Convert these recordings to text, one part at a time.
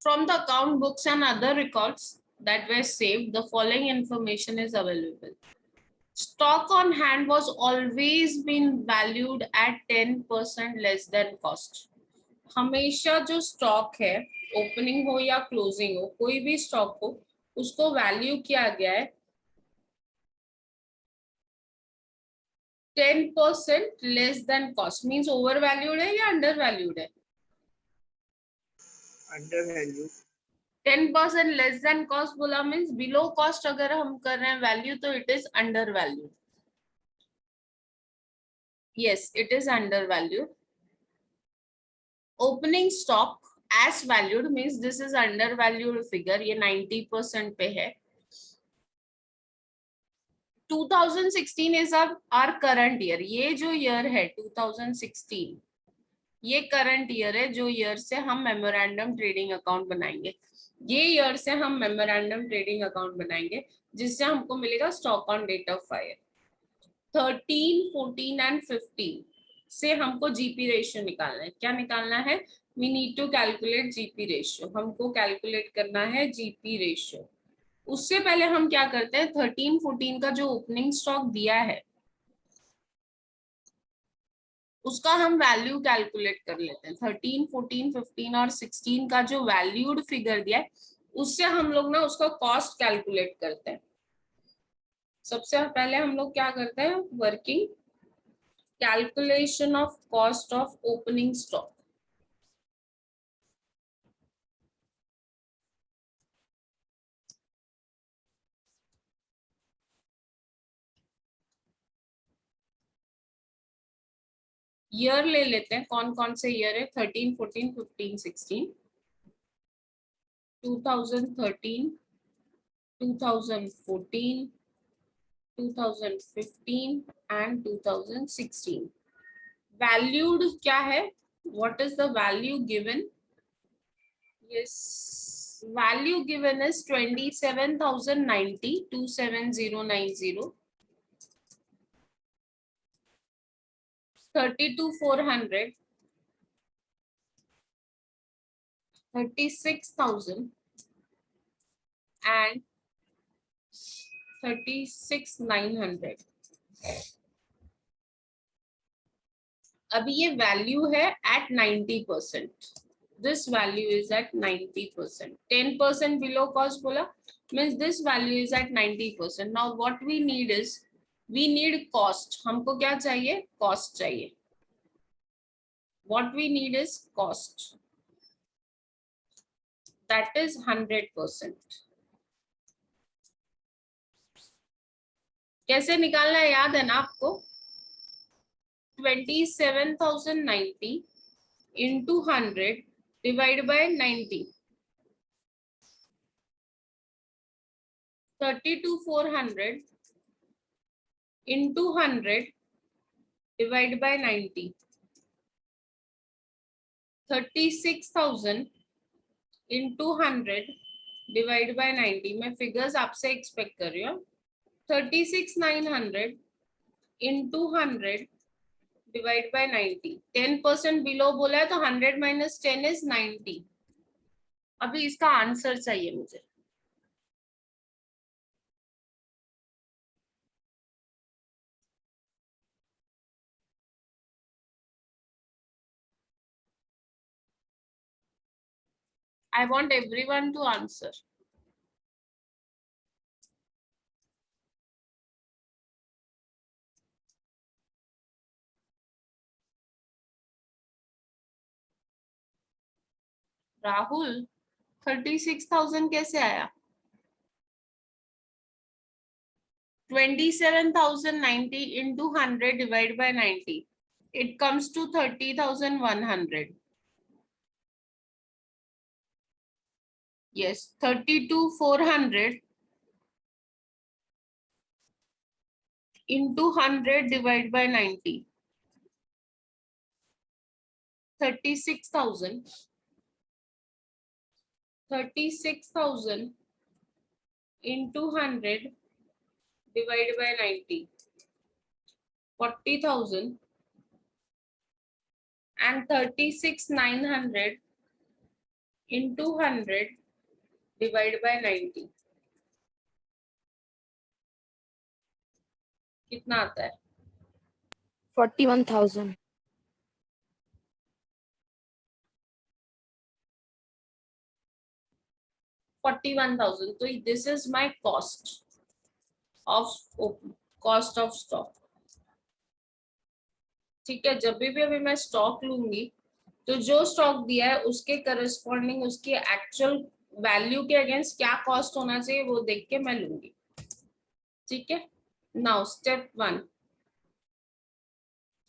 From the account books and other records that were saved, the following information is available. Stock on hand was always been valued at 10% less than cost. हमेशा जो stock है, opening हो या closing हो, कोई भी stock हो, उसको वैल्यू किया गया है 10% less than cost. Means over valued है या अंडर वैल्यूड है? Under value. 10% less than cost बोला मींस बिलो कॉस्ट अगर हम कर रहे हैं वैल्यू तो it is under valued. Yes, it is under valued. Opening stock as valued means this is undervalued figure. ये 90% पे है. 2016 is our current year. ये जो year है 2016, ये करंट ईयर है. जो ईयर से हम मेमोरेंडम ट्रेडिंग अकाउंट बनाएंगे, ये ईयर से हम मेमोरेंडम ट्रेडिंग अकाउंट बनाएंगे जिससे हमको मिलेगा stock on date of fire. 13, 14 and 15 से हमको जीपी रेशियो निकालना है. क्या निकालना है? We need to calculate GP ratio. हमको कैलकुलेट करना है जीपी रेशियो. उससे पहले हम क्या करते हैं, 13, 14 का जो ओपनिंग स्टॉक दिया है उसका हम वैल्यू कैलकुलेट कर लेते हैं. 13, 14, 15 और 16 का जो वैल्यूड फिगर दिया है उससे हम लोग ना उसका कॉस्ट कैलकुलेट करते हैं. सबसे पहले हम लोग क्या करते हैं, working calculation of cost of opening stock. Year ले लेते हैं, कौन कौन से ईयर है? 13, 14, 15, 16. 2013, 2014, 2015 एंड 2016. वैल्यूड क्या है? What is the value given? Yes, value given is 27,090, 27090. 32,400, 36,000 and 36,900. अभी ये वैल्यू है at 90%. This value is at 90%. 10% below cost बोला means this value is at 90%. Now what we need is we need cost. हमको क्या चाहिए? Cost चाहिए. What we need is cost. That is 100%. कैसे निकालना है याद है ना आपको? 27,090 into 100 divided by 90. 32,400 into 100 divided by 90. 36,000 into 100 divided by 90. मैं फिगर्स आपसे एक्सपेक्ट कर रही हूँ. 36,900 into 100 डिवाइड बाय 90. 10% बिलो बोला है तो 100 माइनस 10 इज 90. अभी इसका आंसर चाहिए मुझे. I want everyone to answer. Rahul, 36,000 कैसे आया? 27,090 into 100 divided by 90. It comes to 30,100. Yes, 32,400 into 100 divided by 90. 36,000. 36,000 into 100 divided by 90. 40,000 and 36,900 into 100 divide by 90 कितना आता है? 41,000. 41,000. तो this is my cost of stock. ठीक है, जब भी अभी मैं स्टॉक लूंगी तो जो स्टॉक दिया है उसके करस्पॉन्डिंग उसकी एक्चुअल वैल्यू के अगेंस्ट क्या कॉस्ट होना चाहिए वो देख के मैं लूंगी. ठीक है. Now step 1.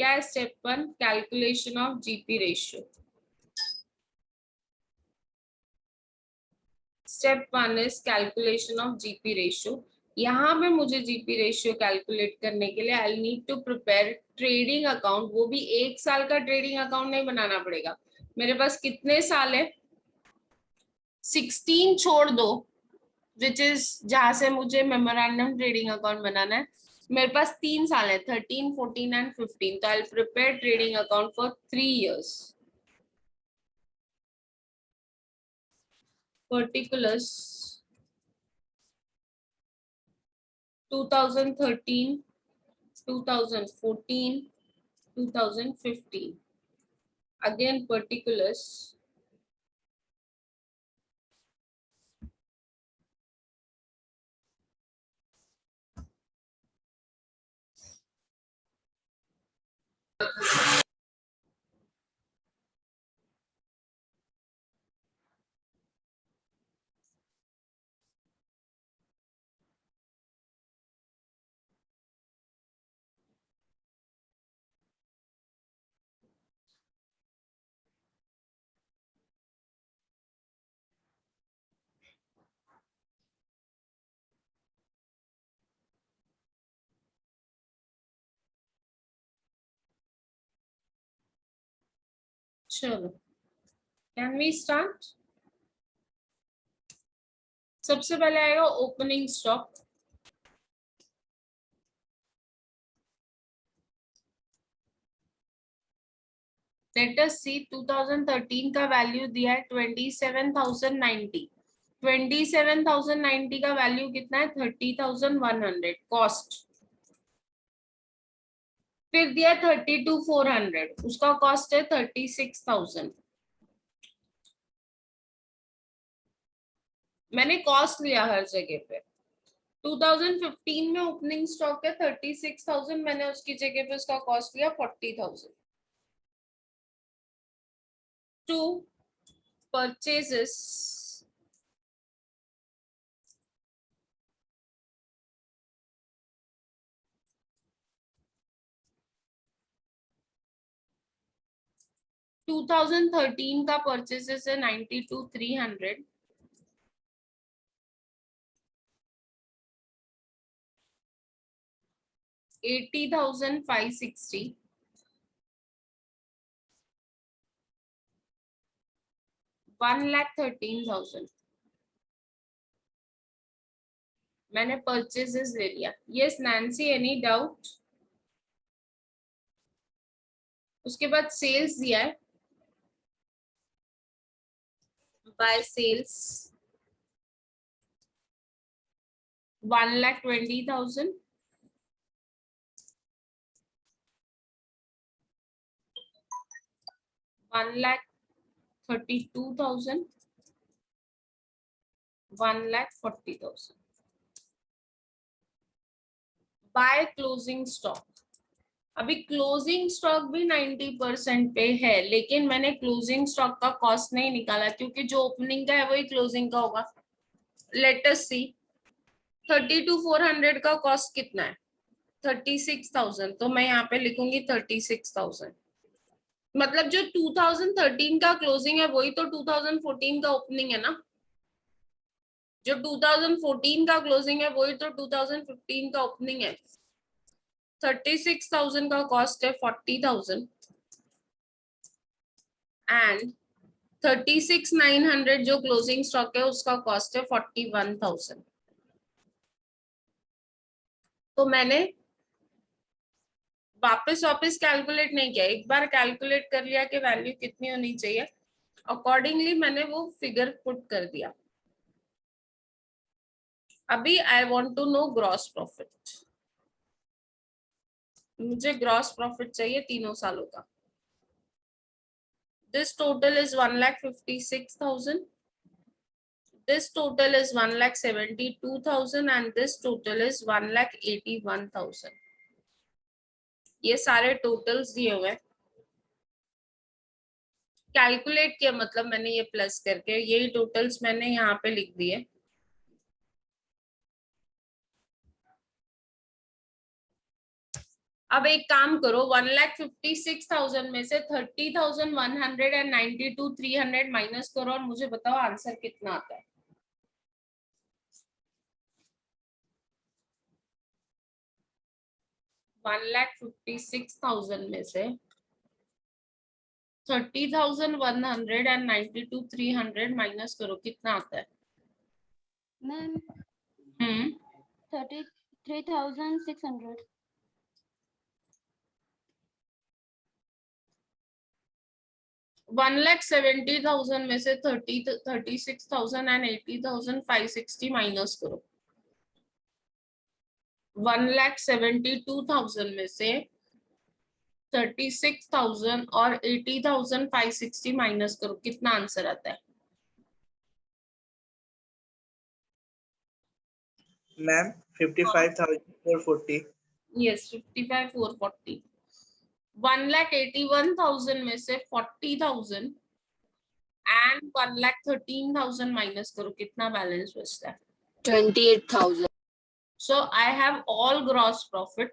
क्या है step 1? Calculation of GP ratio. Step 1 is calculation of GP ratio. यहाँ पे मुझे जीपी रेशियो कैलकुलेट करने के लिए I need to prepare trading account. वो भी 1 साल का ट्रेडिंग अकाउंट नहीं बनाना पड़ेगा. मेरे पास कितने साल है? 16 छोड़ दो, विच इज जहां से मुझे मेमोरेंडम ट्रेडिंग अकाउंट बनाना है. मेरे पास 3 साल है, 13, 14 एंड 15. तो I prepare trading account for 3 years. Particulars 2013, 2014, 2015. Again particulars. चलो, कैन वी स्टार्ट? सबसे पहले आएगा ओपनिंग स्टॉक. लेट अस सी. 2013 का वैल्यू दिया है 27,090. 27,090 का वैल्यू कितना है? 30,100 कॉस्ट. फिर दिया 32,400, उसका कॉस्ट है 36,000. मैंने कॉस्ट लिया हर जगह पे. 2015 में ओपनिंग स्टॉक है 36,000, मैंने उसकी जगह पे उसका कॉस्ट लिया 40,000. To purchases. टू 2013 का परचेजेस है 92,300. 80,560. 1,13,000 मैंने परचेजेस ले लिया. Yes Nancy, any doubt? उसके बाद सेल्स दिया है. By sales 1,20,000. 1,32,000. 1,40,000. By closing stock. अभी क्लोजिंग स्टॉक भी 90% पे है, लेकिन मैंने क्लोजिंग स्टॉक का कॉस्ट नहीं निकाला क्योंकि जो ओपनिंग का है वही क्लोजिंग का होगा. लेट अस सी. 32,400 का कॉस्ट कितना है? 36,000. तो मैं यहाँ पे लिखूंगी 36,000. मतलब जो 2013 का क्लोजिंग है वही तो 2014 का ओपनिंग है ना. जो 2014 का क्लोजिंग है वही तो 2015 का ओपनिंग है. 36,000 का कॉस्ट है 40,000 एंड 36,900 जो क्लोजिंग स्टॉक है उसका कॉस्ट है 41,000. तो मैंने वापस कैलकुलेट नहीं किया, एक बार कैलकुलेट कर लिया कि वैल्यू कितनी होनी चाहिए. अकॉर्डिंगली मैंने वो फिगर पुट कर दिया। अभी I want to know gross profit. मुझे ग्रॉस प्रॉफिट चाहिए तीनों सालों का। This total is 1,56,000, this total is 1,72,000 and this total is 1,81,000। ये सारे टोटल्स दिए हुए हैं। कैलकुलेट किया मतलब मैंने ये प्लस करके यही टोटल्स मैंने यहाँ पे लिख दिए। अब एक काम करो, 1,56,000 में से 30,192,300 माइनस करो और मुझे बताओ आंसर कितना आता है। 1,56,000 में से 30,192,300 माइनस करो, कितना आता है? मैम 33,600। 1,70,000 में से 36,000 and 80,560 माइनस करो। 1,72,000 में से 36,000 और 80,560 माइनस करो, कितना आंसर आता है? मैम 55,440। यस 55,440। 1,81,000 में से 40,000 एंड 1,13,000 माइनस करो, कितना बैलेंस बचता है? 28,000। So I have all gross profit।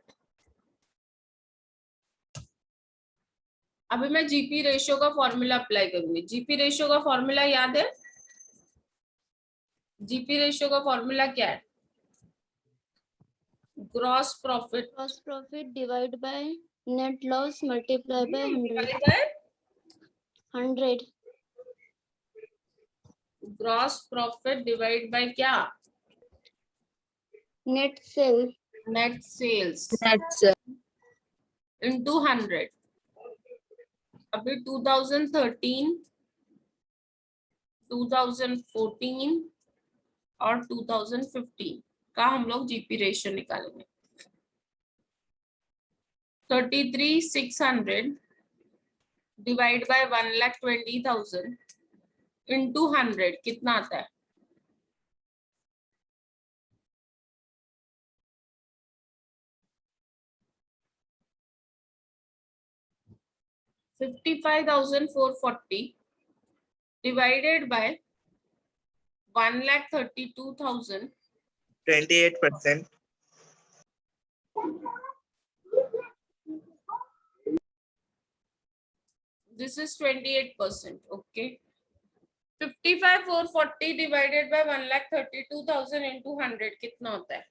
अभी मैं जीपी रेशियो का फॉर्मूला अप्लाई करूंगी। जीपी रेशियो का फॉर्मूला याद है? जीपी रेशियो का फॉर्मूला क्या है? Gross profit divide by net loss multiply by 100। Gross profit divide by क्या? Net sale. Net sales into 100। अभी 2013, 2014 और 2015 का हम लोग जीपी रेशियो निकालेंगे। 33,600 डिवाइड बाय 1,20,000 इनटू 100 कितना आता है? $55,440 divided by 1,32,000। 28%। This is 28%. Okay. 55,440 divided by 1,32,000 into 100 कितना होता है?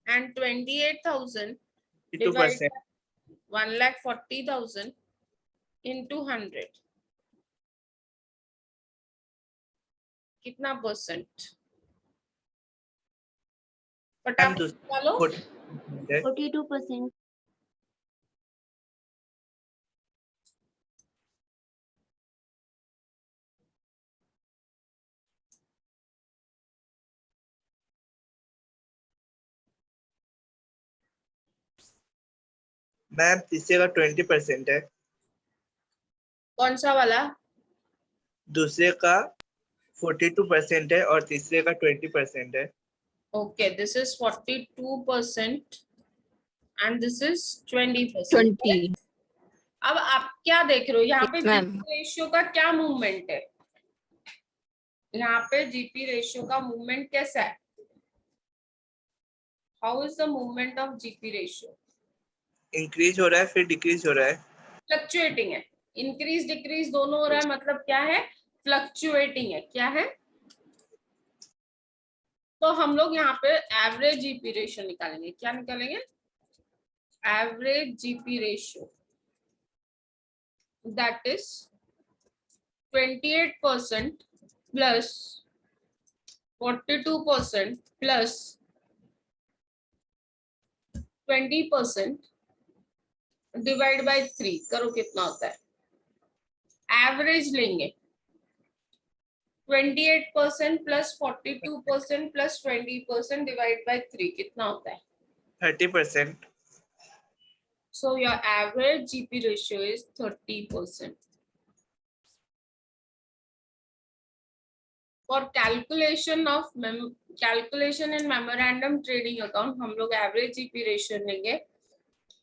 And 28,000 divided 2%। by 1,40,000 into 100 कितना परसेंट? फटाफट निकालो। 42%। मैम तीसरे का 20% है। कौन सा वाला? दूसरे का 42% है और तीसरे का 20% है। Okay, this is 42% and this is 20%। 20। अब आप क्या देख रहे हो यहाँ पे? Yes, ma'am। जीपी रेशियो का क्या मूवमेंट है? यहाँ पे जीपी रेशियो का मूवमेंट कैसा है? How is the movement of GP ratio? Increase हो रहा है फिर डिक्रीज हो रहा है। फ्लक्चुएटिंग है। इंक्रीज डिक्रीज दोनों हो रहा है, मतलब क्या है? फ्लक्चुएटिंग है। क्या है? तो हम लोग यहाँ पे एवरेज जीपी रेशियो निकालेंगे। क्या निकालेंगे? Average GP ratio, that is 28% plus 42% plus 20% divide by 3 करो, कितना होता है? एवरेज लेंगे 28% प्लस 42% प्लस 20% डिवाइड बाय 3 कितना होता है? 30%. So your average GP ratio is 30%. For calculation in memorandum trading account हम लोग average GP ratio लेंगे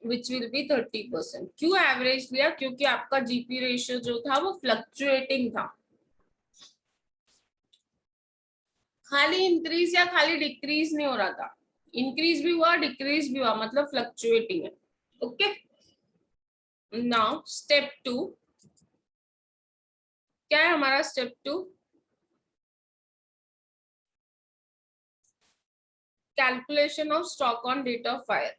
which will be 30%. क्यों average लिया? क्योंकि आपका GP ratio जो था वो fluctuating था, खाली इंक्रीज या खाली डिक्रीज नहीं हो रहा था, इंक्रीज भी हुआ डिक्रीज भी हुआ, मतलब फ्लक्चुएटिंग है. ओके, नाउ स्टेप 2 क्या है हमारा? Step 2 calculation of stock on date of fire.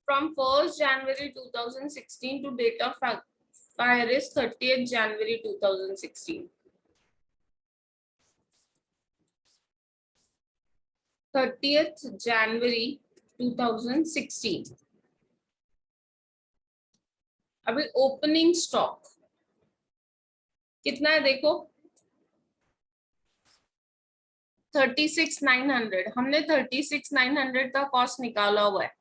From 1st January 2016 to date of fire is 30th January 2016. 30th January 2016. अभी ओपनिंग स्टॉक कितना है देखो, 36,900. हमने 36,900 का कॉस्ट निकाला हुआ है.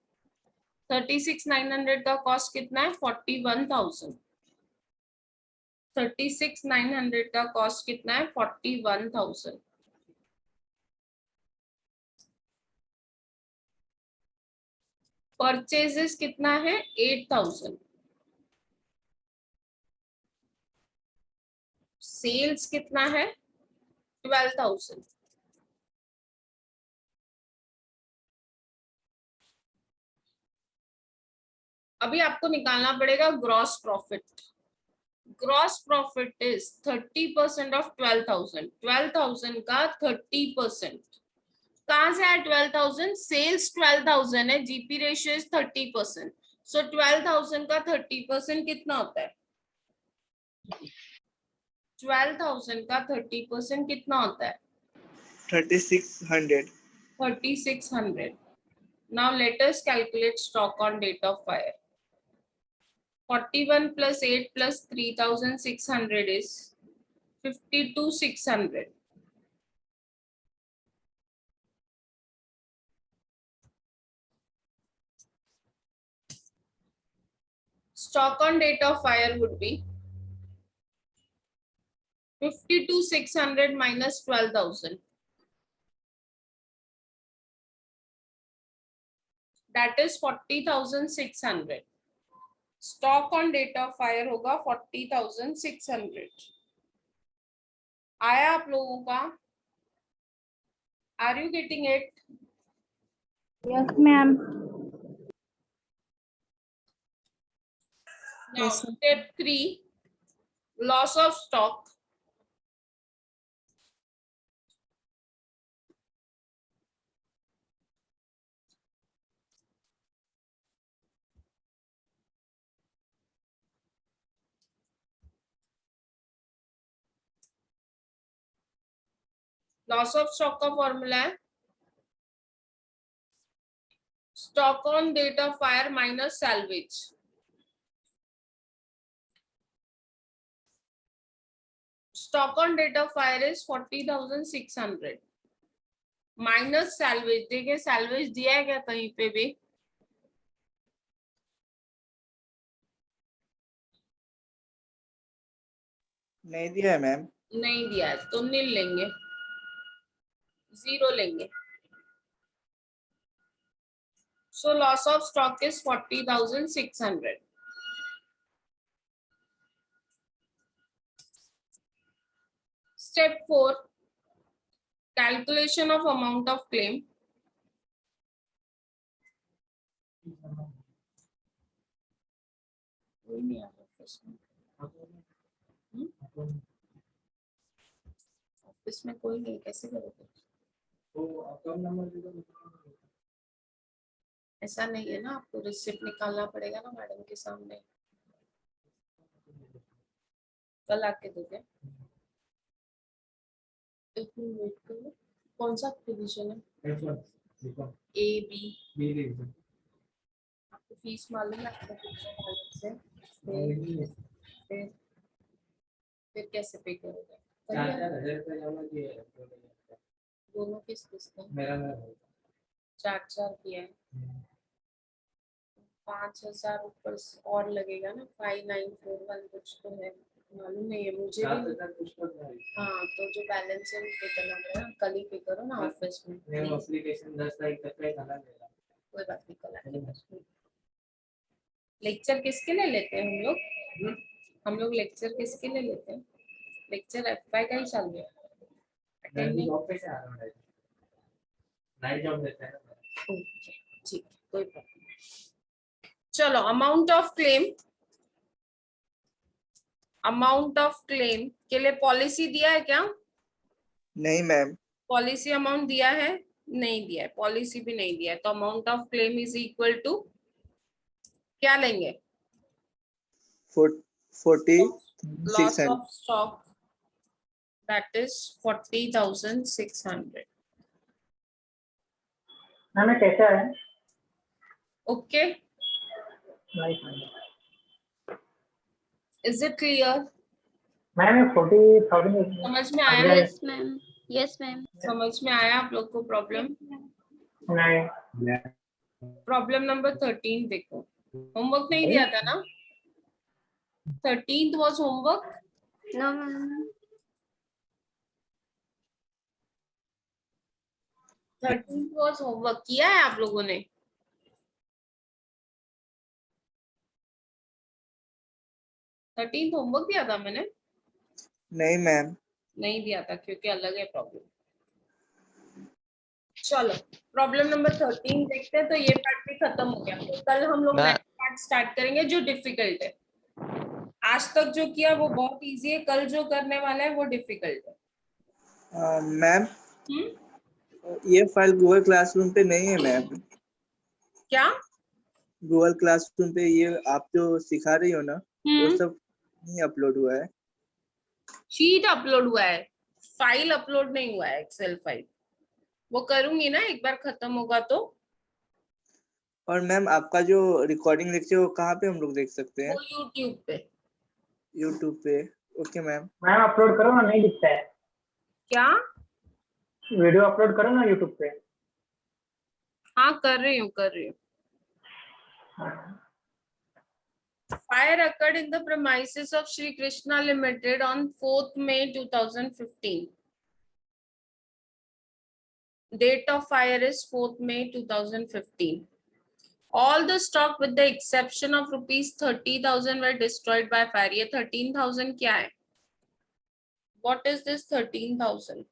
36,900 का कॉस्ट कितना है? 41,000. 36,900 का कॉस्ट कितना है? 41,000. परचेजेस कितना है? 8,000. सेल्स कितना है? 12,000. अभी आपको निकालना पड़ेगा gross profit. Gross profit is 30% of 12,000. 12,000 का 30%. कहां से आया 12,000? सेल्स 12,000 है, जीपी रेशियो इज 30%. सो 12,000 का 30% कितना होता है? 12,000 का 30% कितना होता है? 3,600. 3,600. Now let us calculate stock on date of fire. 41 plus 8 plus 3,600 is 52,600. Stock on date of fire would be 52,600 minus 12,000. That is 40,600. Stock on date of fire होगा 40,600. आया आप लोगों का? Are you getting it? Yes, ma'am. Now step 3, loss of stock. Loss of stock का formula है stock on date of fire minus salvage. Stock on date of fire is 40,600 minus salvage. देखिए salvage दिया है क्या कहीं पे भी? नहीं दिया है मैम. नहीं दिया है तो नील लेंगे, 0 लेंगे. So loss of stock is 40,600. Step 4, calculation of amount of claim. Office में कोई नहीं, कैसे करोगे? ऐसा नहीं है ना, आपको रिसिप्ट निकालना पड़ेगा ना मैडम के सामने. कल आके दोगे? एक मिनट वेट करो, कौन सा डिवीजन है? A B. आपको फीस मालूम है आपका कितना बैलेंस है? फिर कैसे पे करोगे? दोनों किस का? 4 किया है। 5,000 ऊपर और लगेगा ना, 5,941 कुछ तो है, मालूम नहीं है मुझे भी। हाँ तो जो बैलेंस है वो पे करना पड़ेगा, कल ही पे करो ना ऑफिस में। एप्लीकेशन 10 तारीख तक का खाना देगा। कोई बात नहीं, कल आके लेक्चर किसके लिए लेते हैं हम लोग? हम लोग लेक्चर किसके लिए लेते हैं? लेक्चर एफवाई का ही चल रहा है, अटेंड नहीं। जॉब पे से आ रहा हूं, नाइट जॉब देते हैं ना। ओके ठीक है, कोई प्रॉब्लम नहीं। चलो amount of claim, amount of claim के लिए पॉलिसी दिया है क्या? नहीं मैम। पॉलिसी अमाउंट दिया है? नहीं दिया है, पॉलिसी भी नहीं दिया है, तो amount of claim is equal to क्या लेंगे? 40,600। Loss of stock, that is 40,600। मैं कैसा है? Okay, is it clear? Ma'am 40,000 समझ में आया? Yes ma'am, yes ma'am. समझ में आया आप लोग को प्रॉब्लम? नहीं। प्रॉब्लम नंबर 13 देखो, होमवर्क नहीं दिया था ना? 13th was homework. No ma'am. 13th was homework, किया है आप लोगों ने? थर्टींथ होमवर्क दिया था मैंने? नहीं मैम। नहीं दिया था क्योंकि अलग है प्रॉब्लम। चलो प्रॉब्लम नंबर 13 देखते हैं, तो ये पार्ट भी खत्म हो गया। तो कल हम लोग नेक्स्ट पार्ट स्टार्ट करेंगे जो डिफिकल्ट है। आज तक जो किया वो बहुत इजी है, कल जो करने वाला है वो डिफिकल्ट है। मैम ये फाइल गूगल क्लासरूम पे नहीं है मैम। क्या? गूगल क्लासरूम पे ये आप जो सिखा रही हो ना, वो सब नहीं अपलोड हुआ है। शीट अपलोड हुआ है, फाइल अपलोड नहीं हुआ है, एक्सेल फाइल। वो करूंगी ना एक बार खत्म होगा तो। और मैम आपका जो रिकॉर्डिंग लेक्चर वो कहाँ पे हम लोग देख सकते हैं? वो यूट्यूब पे। यूट्यूब पे। Okay ma'am. मैम अपलोड करो ना, नहीं दिखता है। क्या? वीडियो अपलोड करो ना यूट्यूब पे। हाँ कर रही हूँ, कर रही हूँ। Fire occurred in the premises of Shri Krishna Limited on 4th May 2015. Date of fire is 4th May 2015. All the stock with the exception of rupees 30,000 were destroyed by fire. ये 13,000 क्या है? What is this 13,000?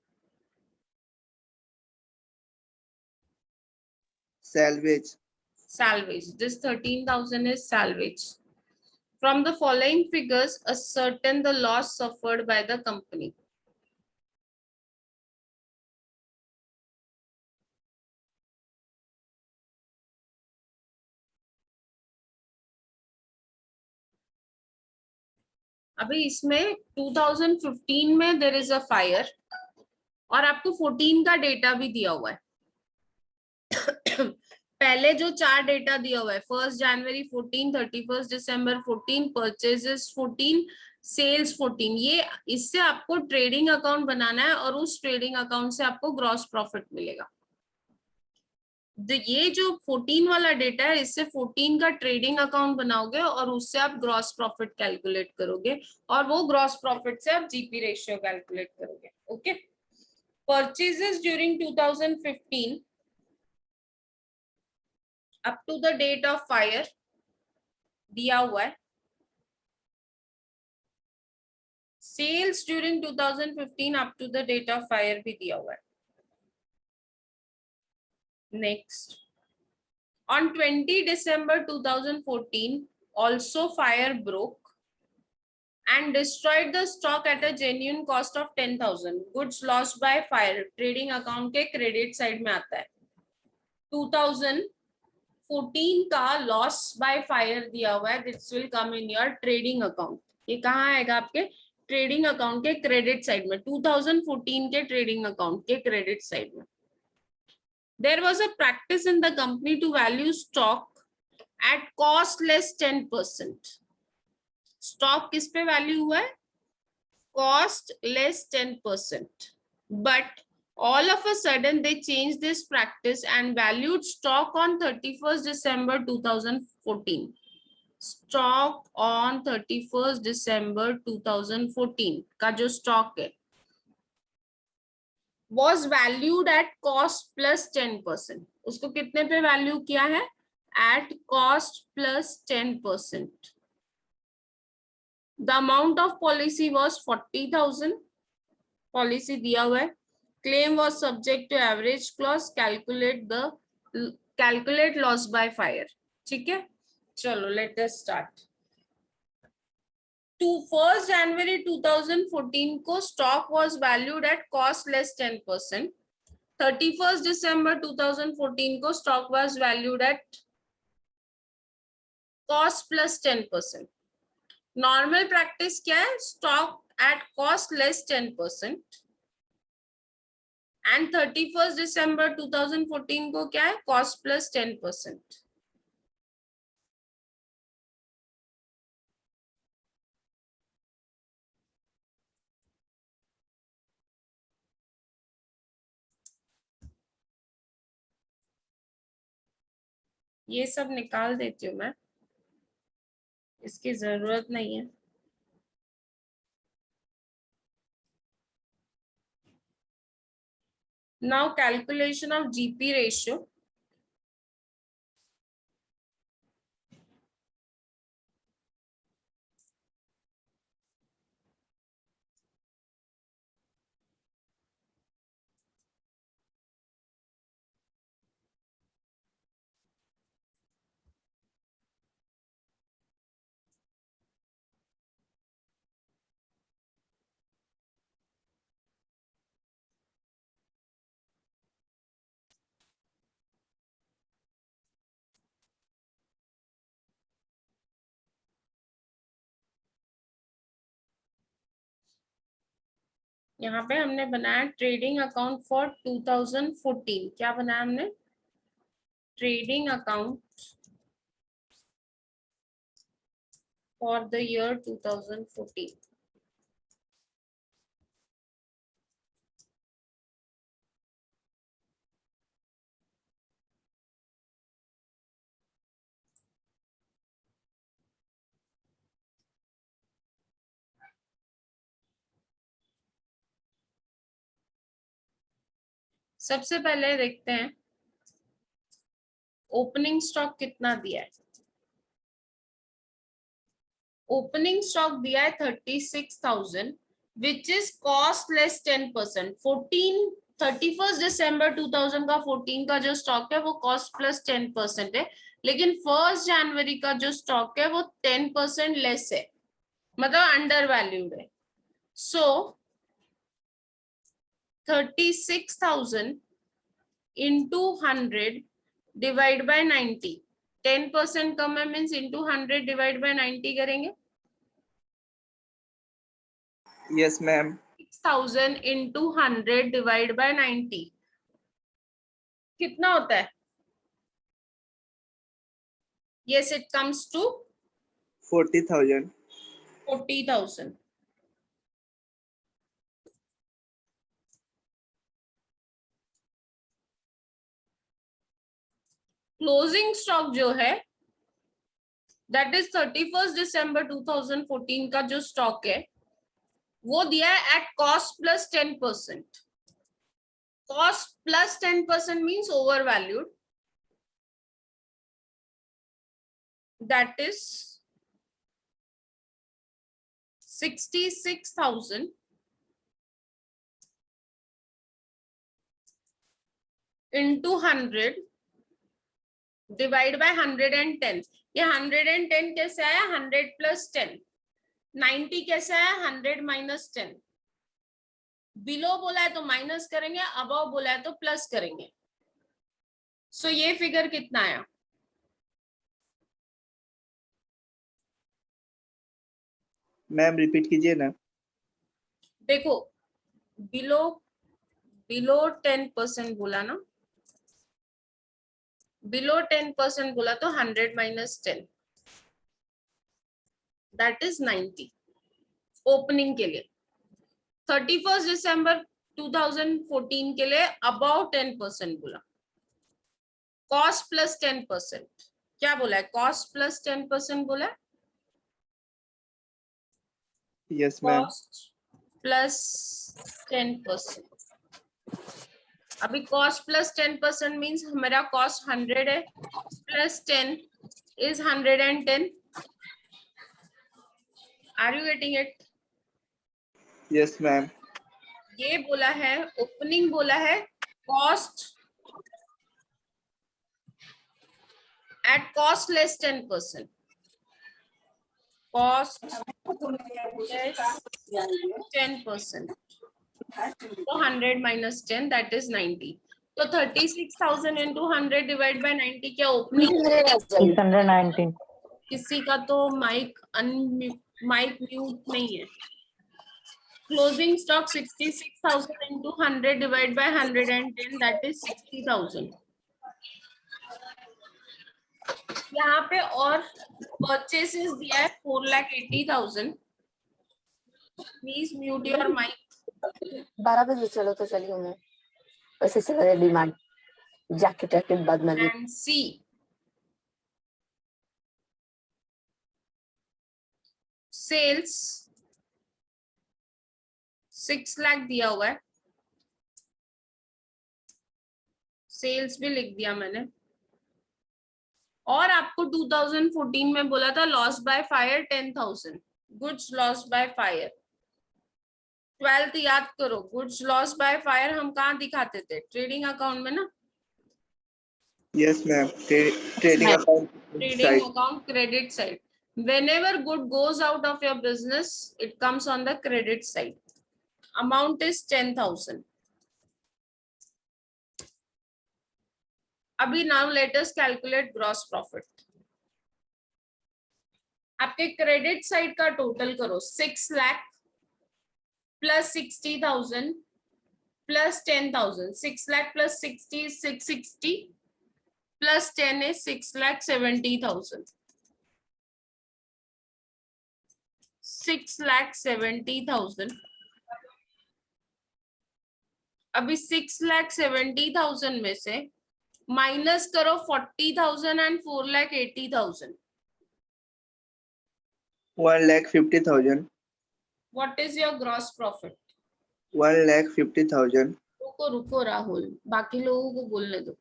Salvage. Salvage. This 13,000 is salvage. From the following figures, ascertain the loss suffered by the company. अभी इसमें 2015 में there is a fire और आपको 14 का data भी दिया हुआ है। पहले जो 4 डेटा दिया हुआ है, 1 जनवरी 14, 31 दिसंबर 14, परचेजेस 14, सेल्स 14, ये इससे आपको ट्रेडिंग अकाउंट बनाना है और उस ट्रेडिंग अकाउंट से आपको ग्रॉस प्रॉफिट मिलेगा। ये जो 14 वाला डेटा है, इससे 14 का ट्रेडिंग अकाउंट बनाओगे और उससे आप ग्रॉस प्रॉफिट कैलकुलेट करोगे और वो ग्रॉस प्रॉफिट से आप जीपी रेशियो कैलकुलेट करोगे। Okay, purchases during 2015 up to the date of fire दिया हुआ है। Sales during 2015 up to the date of fire भी दिया हुआ है। Next, on 20 December 2014 also fire broke and destroyed the stock at a genuine cost of 10,000. goods lost by fire trading account के credit side में आता है। 2014 का loss by fire दिया हुआ है, this will come in your trading account। ये कहाँ आएगा? आपके ट्रेडिंग अकाउंट के क्रेडिट साइड में, 2014 के ट्रेडिंग अकाउंट के क्रेडिट साइड में, there was a practice in the company to value stock at cost less 10%. Stock किस पे वैल्यू हुआ है? Cost less 10%. But all of a sudden they changed this practice and valued stock on 31st December 2014. Stock on 31st December 2014 का जो stock है was valued at cost plus 10%. उसको कितने पे वैल्यू किया है? At cost plus 10%. The amount of policy was 40,000. Policy दिया हुआ है. Claim was subject to average clause. Calculate loss by fire. ठीक है, चलो let us start. To 1st January 2014 को stock was valued at cost less 10%. 31st December 2014 को stock was valued at cost plus 10%. Normal practice क्या है? Stock at cost less 10%. And 31st December 2014 को क्या है? Cost plus 10%. ये सब निकाल देती हूँ मैं, इसकी जरूरत नहीं है. Now calculation of GP ratio. यहाँ पे हमने बनाया ट्रेडिंग अकाउंट फॉर 2014. क्या बनाया हमने? Trading account for the year 2014. सबसे पहले देखते हैं ओपनिंग स्टॉक कितना दिया है. ओपनिंग स्टॉक दिया है 36,000 which is cost less 10%. 31st December 2000 का 14 का जो स्टॉक है वो कॉस्ट प्लस 10% है, लेकिन 1st January का जो स्टॉक है वो 10% लेस है, मतलब अंडर वैल्यूड है. सो 36,000 into 100 डिवाइड बाय 90. 10% कम है मीन्स इंटू 100 डिवाइड बाय 90 करेंगे. Yes, ma'am. 6,000 into 100 divide by 90 कितना होता है? Yes, it comes to 40,000. 40,000. Closing stock जो है दैट इज 31st December 2014 का जो स्टॉक है वो दिया है at cost plus 10%. Cost plus 10% means over valued. That is 66,000 into 100 divide by 110. ये 110 कैसे आया? 100 प्लस 10. 90 कैसे आया? 100 माइनस 10. बिलो बोला है तो माइनस करेंगे, अबव बोला है तो प्लस करेंगे. सो ये फिगर कितना आया? मैम रिपीट कीजिए ना. देखो बिलो 10% बोला ना, बिलो 10% बोला तो 100 माइनस 10 दैट इज 90 ओपनिंग के लिए। 31 दिसंबर 2014 के लिए अबाउट 10% बोला। कॉस्ट प्लस 10%, क्या बोला है? कॉस्ट प्लस 10% बोला है। Yes ma'am. Cost plus 10%। अभी कॉस्ट प्लस 10% मीन्स हमारा कॉस्ट 100 है, plus 10 is 110। Are you getting it? Yes ma'am. ये बोला है, ओपनिंग बोला है cost at cost less 10%, cost less 10%, तो 100 माइनस 10 दैट इज 90। तो 36,000 इंटू 100 डिवाइड बाय 90 क्या ओपनिंग? 619। किसी का तो माइक म्यूट नहीं है। Closing stock 66,000 into 100 divide by 110 that is 60,000। यहाँ पे और परचेसेस दिया है 4,80,000। Please mute your mic. 12 बजे चलो तो चली हूँ मैं, वैसे चला गया डिमांड, जैकेट जैकेट बाद में एंड सी सेल्स 6 लाख दिया हुआ है, सेल्स भी लिख दिया मैंने। और आपको 2014 में बोला था loss by fire 10,000, goods loss by fire. 12th याद करो, गुड्स लॉस बाय फायर हम कहाँ दिखाते थे? ट्रेडिंग अकाउंट में ना। Yes ma'am. Trading account Trading side. account credit side. Whenever good goes out of your business, it comes on the credit side. Amount is 10,000. अभी now let us calculate gross profit. आपके credit side का total करो 6 lakh plus 60,000 plus 10,000। 6 lakh plus 60 is 660 plus 10 is 6,70,000। 6,70,000। अभी 6,70,000 में से minus करो 40,000 and 4,80,000। 1,50,000। What is your gross profit? 1,50,000। रुको राहुल, बाकी लोगों को बोलने दो।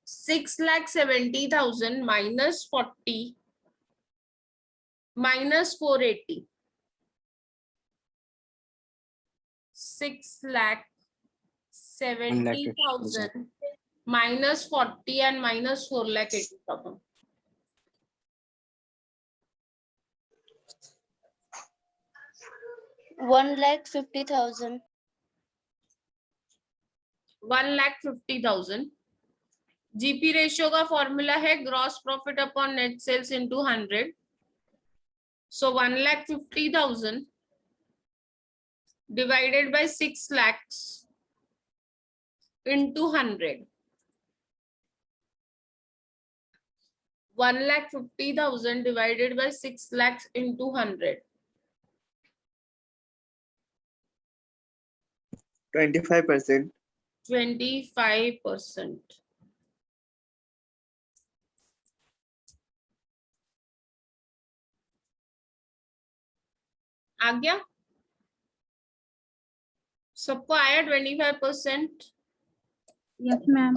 6,70,000 minus 40 minus 480, 6,70,000 minus 40 and minus 4,80,000. 1,50,000. 1,50,000। GP ratio का फॉर्मूला है gross profit upon net sales into 100। So 1,50,000 divided by 6 lakhs into 100. 1,50,000 divided by 6 lakhs into 100. 25%। 25%। आ गया? सबको आया 25%? Yes, ma'am.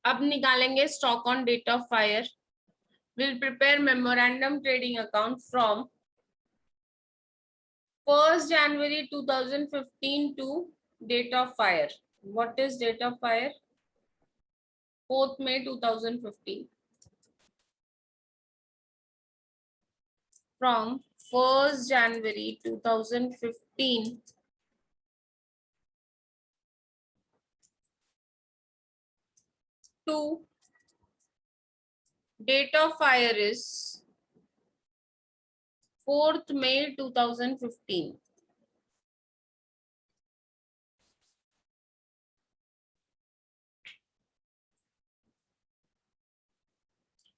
अब निकालेंगे स्टॉक ऑन डेट ऑफ फायर। Will prepare memorandum trading account from 1st January 2015 to date of fire. What is date of fire? 4th May 2015. From 1st January 2015 to date of fire is 4th May 2015।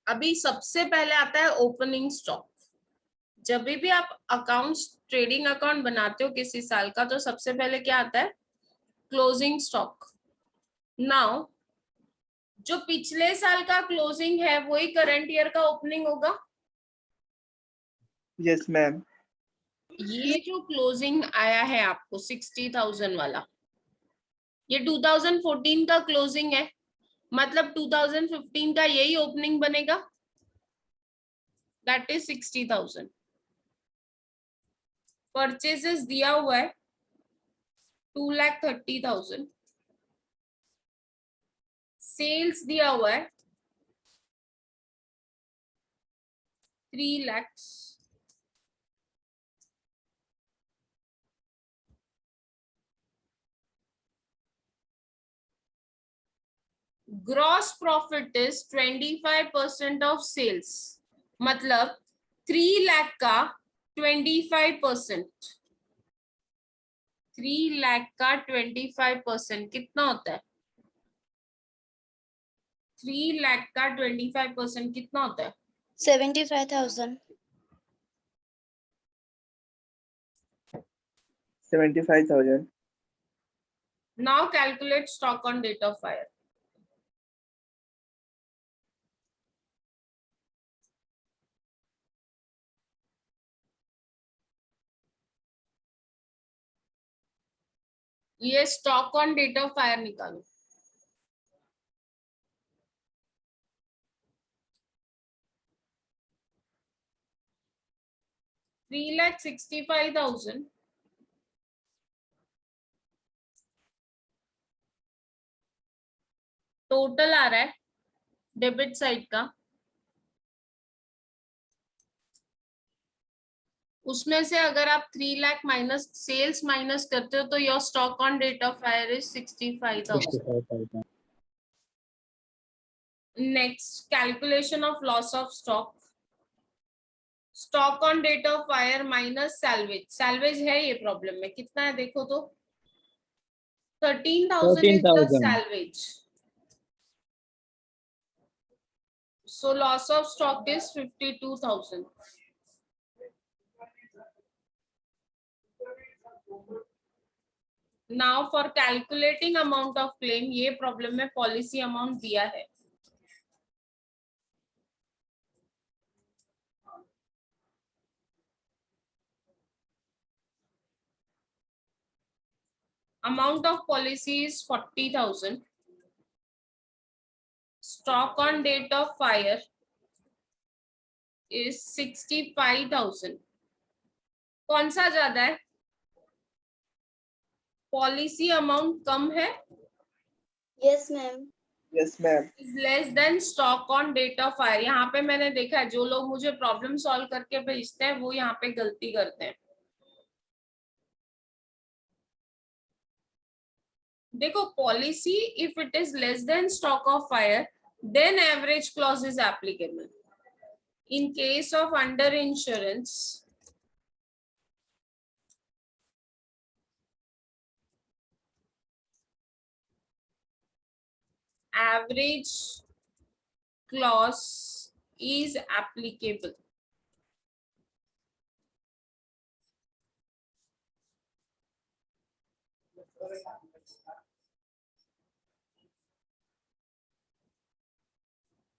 अभी सबसे पहले आता है opening stock. जब भी आप accounts trading account बनाते हो किसी साल का, तो सबसे पहले क्या आता है? Closing stock. नाउ जो पिछले साल का क्लोजिंग है वही करंट ईयर का ओपनिंग होगा। Yes ma'am. ये जो क्लोजिंग आया है आपको 60,000 वाला, ये 2014 का क्लोजिंग है, मतलब 2015 का यही ओपनिंग बनेगा, दैट इज 60,000। परचेजेस दिया हुआ है 2,30,000, सेल्स दिया हुआ है 3 lakh, gross profit is 25% of sales, मतलब 3 लाख का 25%, 3 लाख का 25% कितना होता है? 3 लाख का 25% कितना होता है? 75,000. 75,000। Now calculate stock on date of fire. ये stock on date of fire निकालो। $3,65,000 टोटल आ रहा है डेबिट साइड का। उसमें से अगर आप 3 लाख माइनस सेल्स माइनस करते हो तो your stock on date of fire is 65,000। Next, calculation of loss of stock. Stock on date of fire minus salvage. Salvage है ये प्रॉब्लम में, कितना है देखो तो? 13,000 is the salvage. So loss of stock is 52,000. Now for calculating amount of claim, ये problem में policy amount दिया है। Amount of policy is 40,000. Stock on date of fire is 65,000. कौन सा ज्यादा है? पॉलिसी अमाउंट कम है, Yes, ma'am. Yes ma'am. Is less than stock on date of fire. यहाँ पे मैंने देखा है जो लोग मुझे प्रॉब्लम सॉल्व करके भेजते हैं वो यहाँ पे गलती करते हैं। देखो, policy if it is less than stock of fire then average clause is applicable. In case of under insurance, average clause is applicable.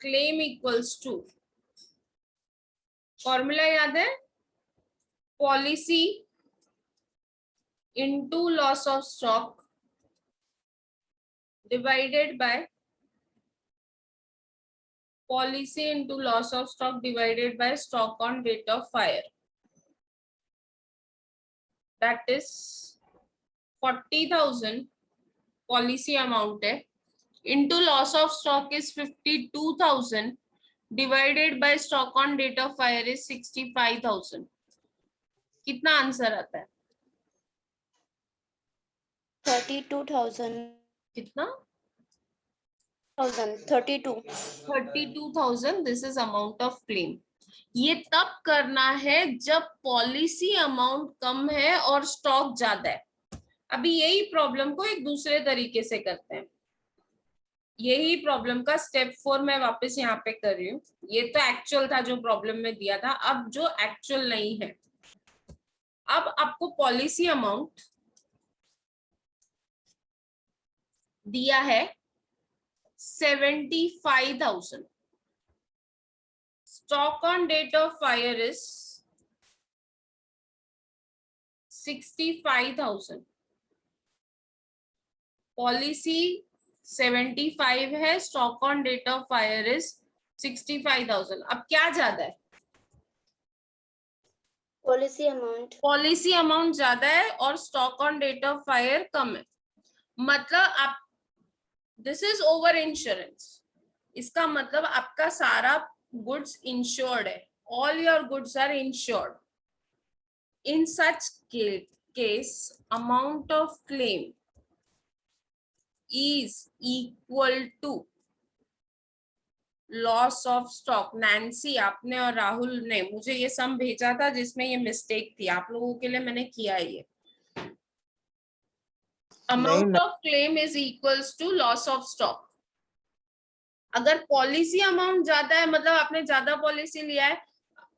Claim equals to, formula याद है? Policy into loss of stock divided by policy into loss of stock divided by stock on date of fire. That is 40,000 policy amount है, into loss of stock is 52,000 divided by stock on date of fire is 65,000. कितना answer आता है? 32,000. कितना? 32. 32,000. This is amount of claim. ये तब करना है जब पॉलिसी अमाउंट कम है और स्टॉक ज्यादा है। अभी यही प्रॉब्लम को एक दूसरे तरीके से करते हैं। यही प्रॉब्लम का स्टेप 4 मैं वापस यहाँ पे कर रही हूँ। ये तो एक्चुअल था जो प्रॉब्लम में दिया था, अब जो एक्चुअल नहीं है। अब आपको पॉलिसी अमाउंट दिया है 75,000, stock on date of fire is 65,000, policy 75 है, stock on date of fire is 65,000। अब क्या ज्यादा है? Policy amount. पॉलिसी अमाउंट ज्यादा है और stock on date of fire कम है। मतलब आप, दिस इज ओवर इंश्योरेंस। इसका मतलब आपका सारा गुड्स इंश्योर्ड है, all your goods are insured. In such case amount of claim is equal to loss of stock. Nancy, आपने और राहुल ने मुझे ये सम भेजा था जिसमें ये मिस्टेक थी, आप लोगों के लिए मैंने किया है ये। Amount of claim is equals to loss of stock. अगर पॉलिसी अमाउंट ज्यादा है, मतलब आपने ज्यादा पॉलिसी लिया है,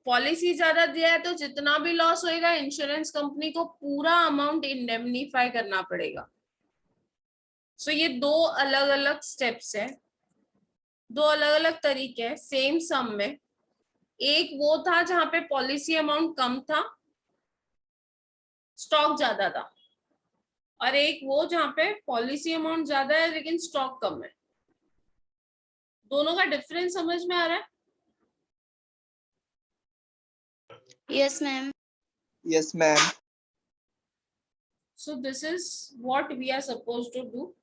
पॉलिसी ज्यादा दिया है, तो जितना भी लॉस होएगा इंश्योरेंस कंपनी को पूरा अमाउंट इंडेमनीफाई करना पड़ेगा। सो ये दो अलग अलग स्टेप्स है, दो अलग अलग तरीके हैं सेम सम में। एक वो था जहां पे पॉलिसी अमाउंट कम था, स्टॉक ज्यादा था, और एक वो जहां पे पॉलिसी अमाउंट ज्यादा है लेकिन स्टॉक कम है। दोनों का डिफरेंस समझ में आ रहा है? Yes ma'am. Yes ma'am. So this is what we are suppose to do.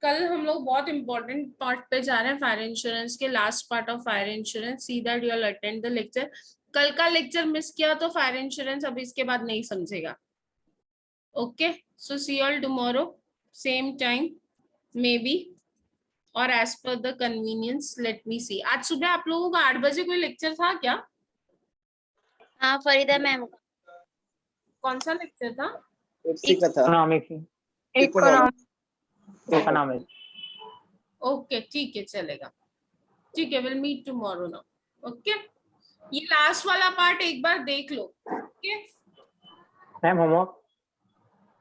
कल हम लोग बहुत इंपॉर्टेंट पार्ट पे जा रहे हैं, फायर इंश्योरेंस के last part of fire insurance. See that you will attend the lecture. कल का लेक्चर मिस किया तो फायर इंश्योरेंस अब इसके बाद नहीं समझेगा। Okay, so see all tomorrow same time maybe, और as per the convenience. Let me see, आज सुबह आप लोगों का 8 बजे कोई लेक्चर था क्या? हाँ फरीदा मैम। कौन सा लेक्चर था? इसी का था। इकोनॉमिक्स। ओके ठीक है, चलेगा, ठीक है, will meet tomorrow now. Okay, ये लास्ट वाला पार्ट एक बार देख लो। Okay, ma'am homework.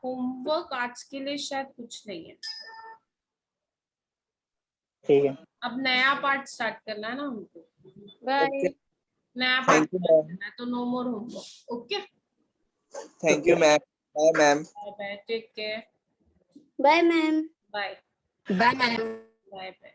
होमवर्क आज के लिए शायद कुछ नहीं है। ठीक है। अब नया पार्ट स्टार्ट करना है ना हमको, बाय। नया part thank you start ma'am. करना है, तो no more homework. Okay, thank you ma'am. Bye ma'am. Bye bye, take care, bye ma'am. Bye bye ma'am. Bye bye.